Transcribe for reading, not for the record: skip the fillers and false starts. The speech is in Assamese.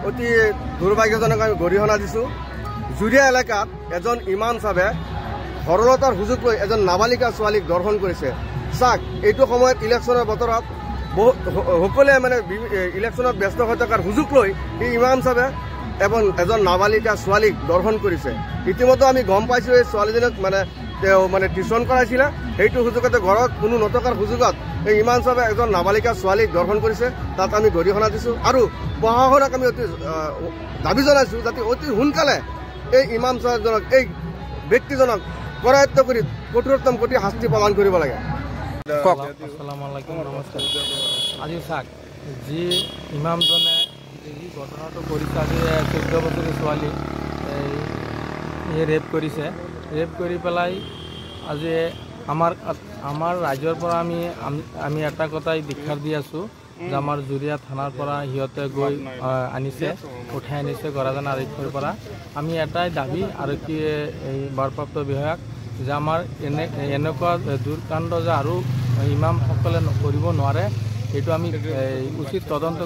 অতি দুৰ্ভাগ্যজনক আমি গৰিহণা দিছোঁ। জুৰিয়া এলেকাত এজন ইমাম চাহে সৰলতাৰ সুযোগ লৈ এজন নাবালিকা ছোৱালীক দৰ্শন কৰিছে। চাওক, এইটো সময়ত ইলেকশ্যনৰ বতৰত সকলোৱে মানে ইলেকশ্যনত ব্যস্ত হৈ থকাৰ সুযোগ লৈ এই ইমাম চাহে এজন নাবালিকা ছোৱালীক দৰ্শন কৰিছে। ইতিমধ্যে আমি গম পাইছোঁ এই ছোৱালীজনীক তেওঁ টিউশ্যন কৰাইছিলে। সেইটো সুযোগতে ঘৰত কোনো নথকাৰ সুযোগত এই ইমাম চাহে এজন নাবালিকা ছোৱালীক দৰ্শন কৰিছে। তাত আমি গৰিহণা দিছোঁ আৰু প্ৰশাসনক আমি অতি দাবী জনাইছোঁ যাতে অতি সোনকালে এই ইমাম চাহেবজনক, এই ব্যক্তিজনক কৰায়ত্ব কৰি কঠোৰতম কঠোৰ শাস্তি প্ৰদান কৰিব লাগে। আসসালামু আলাইকুম, নমস্কাৰ। আজি চাওক, যি ইমামজনে যি ঘটনাটো কৰিছে, আজি 14 বছৰীয়া ছোৱালী ৰেপ কৰিছে। ৰেপ কৰি পেলাই আজি আমাৰ ৰাজ্যৰ পৰা আমি এটা কথাই দীক্ষা দি আছোঁ যে আমাৰ জুৰিয়া থানাৰ পৰা সিহঁতে গৈ আনিছে, উঠাই আনিছে গৰাজান আৰক্ষীৰ পৰা। আমি এটাই দাবী আৰক্ষী এই ভাৰপ্ৰাপ্ত বিধায়ক যে আমাৰ এনেকুৱা দুৰ্কাণ্ড যে আৰু ইমামসকলে কৰিব নোৱাৰে, এইটো আমি উচিত তদন্ত